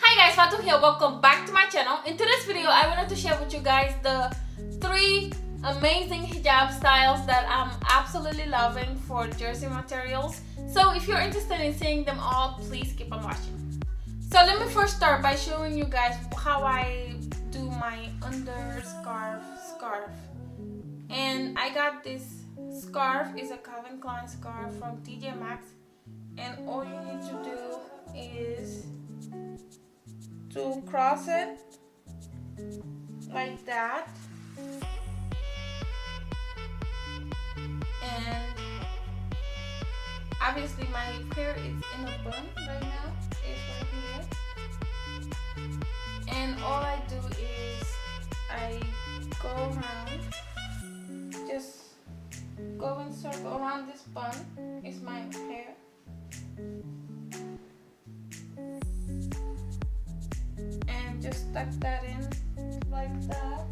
Hi guys, Fatou here. Welcome back to my channel. In today's video, I wanted to share with you guys the 3 amazing hijab styles that I'm absolutely loving for jersey materials. So if you're interested in seeing them all, please keep on watching. So let me first start by showing you guys how I do my underscarf scarf. And I got this scarf, is a Calvin Klein scarf from TJ Maxx. And all you need to do is to cross it like that, and obviously my hair is in a bun right now, it's right here, and all I do is I go around, just go in circle around this bun is my hair. Just tuck that in like that,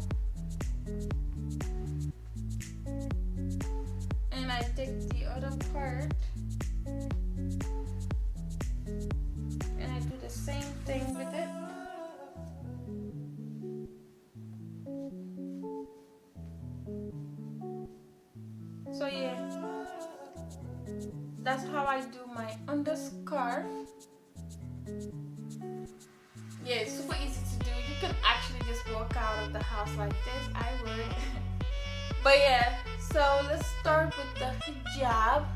and I take the other part and I do the same thing with it. So yeah, that's how I do my underscarf. Yeah, it's super easy to do. You can actually just walk out of the house like this. I would. But yeah, so let's start with the hijab.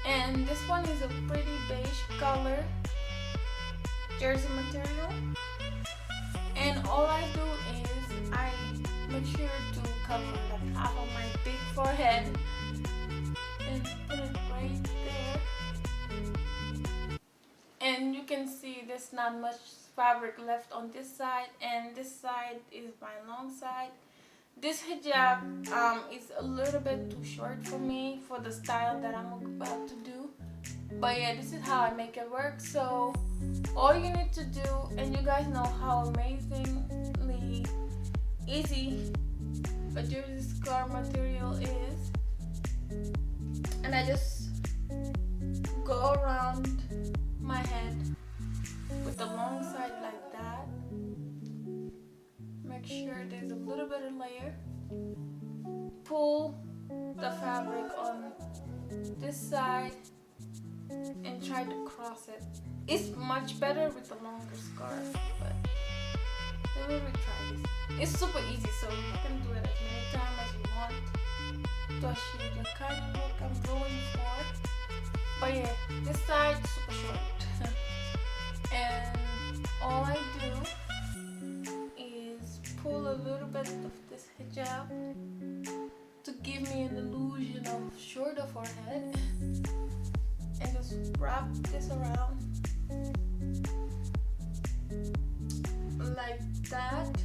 And this one is a pretty beige color jersey material. And all I do is I make sure to cover like half of my big forehead and put it right there. And you can see there's not much fabric left on this side, and this side is my long side. This hijab is a little bit too short for me for the style that I'm about to do, but yeah, this is how I make it work. So all you need to do, and you guys know how amazingly easy a jersey scarf material is, and I just go around my head with the long side like that. Make sure there's a little bit of layer. Pull the fabric on this side and try to cross it. It's much better with the longer scarf, but let me retry this. It's super easy, so you can do it as many times as you want to achieve the kind of look I'm going for. But yeah, this side is super short. And all I do is pull a little bit of this hijab to give me an illusion of shorter forehead, and just wrap this around like that.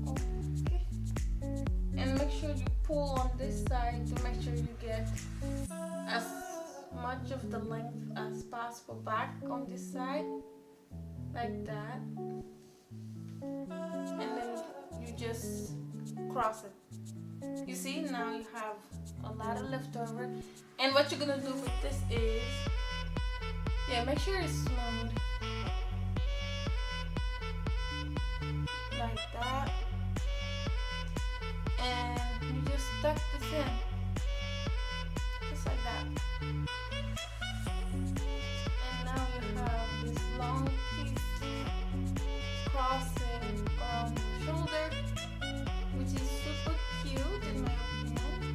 Okay. And make sure you pull on this side to make sure you get as much of the length as possible back on this side, like that, and then you just cross it. You see, now you have a lot of leftover, and what you're gonna do with this is, yeah, make sure it's smooth, like that, and you just tuck this in, just like that. Long piece crossing around the shoulder, which is super cute in my opinion.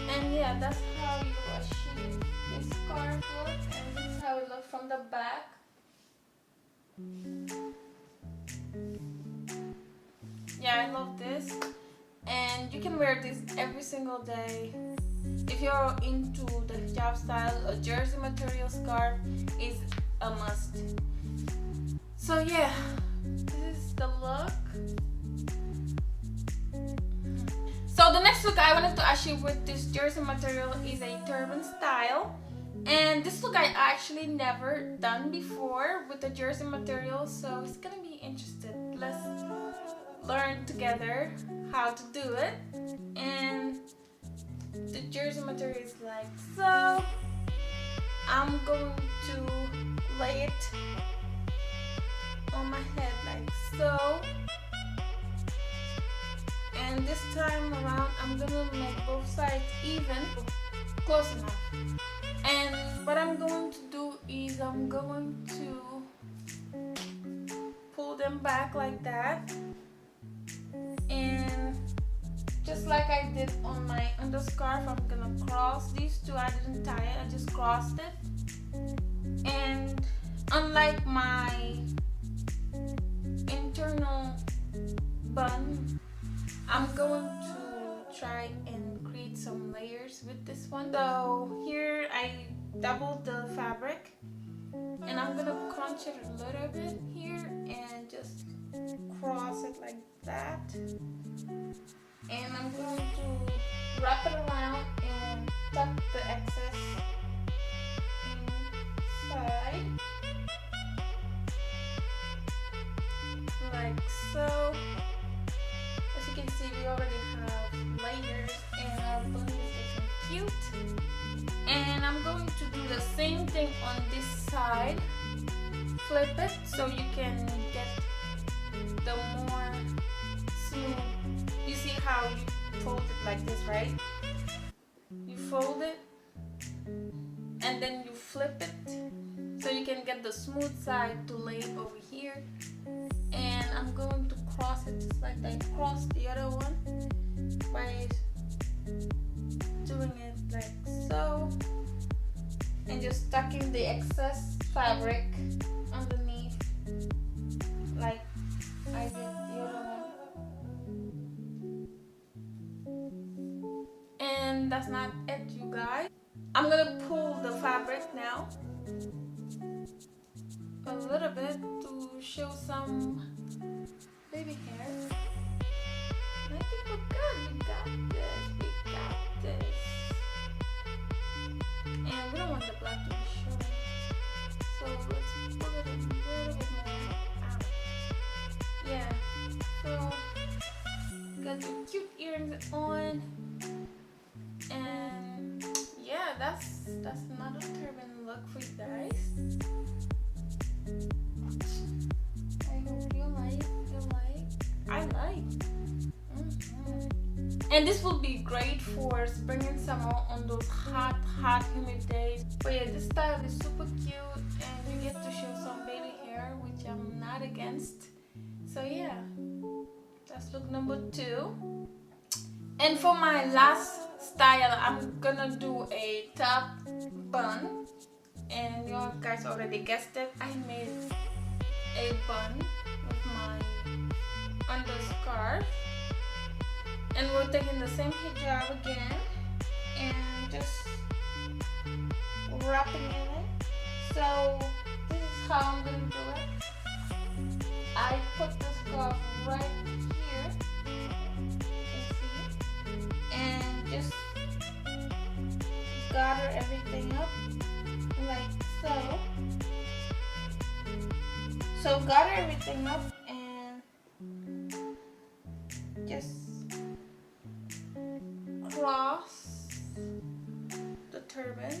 And yeah, that's how you achieve this scarf look, and this is how it looks from the back. Yeah, I love this, and you can wear this every single day. If you're into the hijab style, a jersey material scarf is a must. So yeah, this is the look. So the next look I wanted to achieve with this jersey material is a turban style, and this look I actually never done before with the jersey material, so it's gonna be interesting. Let's learn together how to do it. And the jersey material is like so. I'm going to lay it on my head like so. And this time around I'm gonna make both sides even, close enough. And what I'm going to do is I'm going to pull them back like that, and just like I did on my underscarf, I'm gonna cross these two. I didn't tie it, I just crossed it. And unlike my internal bun, I'm going to try and create some layers with this one. So here I doubled the fabric, and I'm gonna crunch it a little bit here and just cross it like that. And I'm going to wrap it around and tuck the excess inside like so. As you can see, we already have layers and our bun is looking cute. And I'm going to do the same thing on this side. Flip it so you can get the more smooth. You see how you fold it like this, right? You fold it and then you flip it so you can get the smooth side to lay over here. And I'm going to cross it just like I crossed the other one by doing it like so, and just tucking the excess fabric underneath like I did the other one. And that's not it, you guys. I'm gonna pull the fabric now a little bit to show some baby hair. And I think we're good. We got this. We got this. And we don't want the black to be showing. So let's pull it a little bit more out. Yeah. So got the cute earrings on. And yeah, that's another turban look for you guys. I hope you like. I like. And this will be great for spring and summer on those hot, humid days. But yeah, this style is super cute, and you get to show some baby hair, which I'm not against. So yeah, that's look number 2. And for my last style, I'm gonna do a top bun. And you guys already guessed it, I made a bun with my underscarf. And we're taking the same hijab again and just wrapping in it. So this is how I'm gonna do it. I put the scarf right here, you can see, and just gather everything up like so. So gather everything up and just cross the turban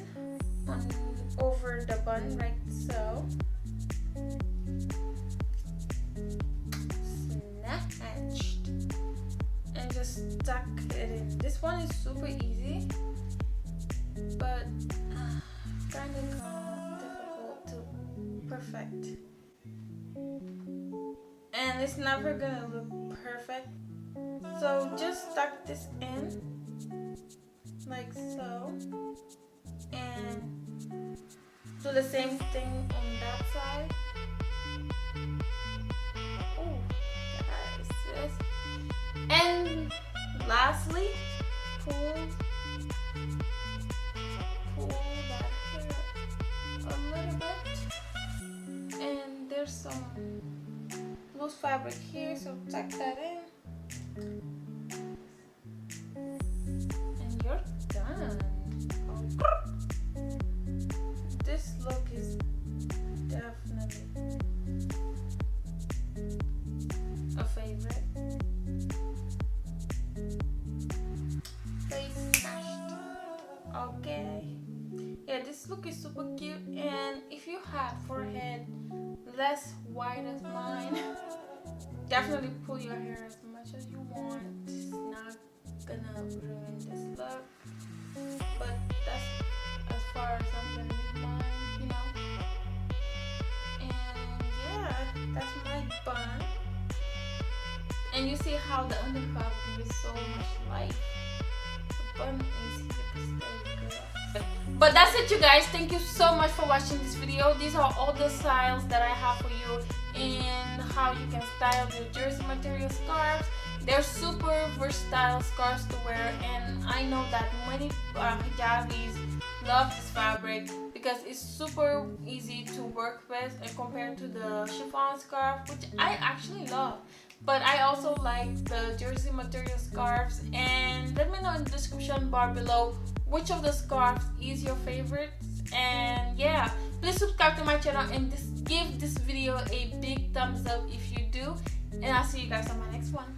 over the bun like so. Snatched. And just tuck it in. This one is super easy, but kind of difficult to perfect. And it's never gonna look perfect. So just tuck this in like so, and do the same thing on that side. Oh, guys, yes. And lastly, pull that hair a little bit, and there's some loose fabric here, so tuck that in. And you're done. This look is definitely a favorite. Face smashed. Okay. Yeah, this look is super cute, and if you you have forehead less white as mine, definitely pull your hair as much as you want. It's not gonna ruin this look, but that's as far as I'm gonna leave mine, you know. And yeah, that's my bun. And you see how the under fabric is so much light. The bun is here to stay, girl. But that's it, you guys. Thank you so much for watching this video. These are all the styles that I have for you and how you can style your jersey material scarves. They're super versatile scarves to wear, and I know that many hijabis love this fabric because it's super easy to work with compared to the chiffon scarf, which I actually love. But I also like the jersey material scarves, and let me know in the description bar below which of the scarves is your favorite. And yeah, please subscribe to my channel and give this video a big thumbs up if you do, and I'll see you guys on my next one.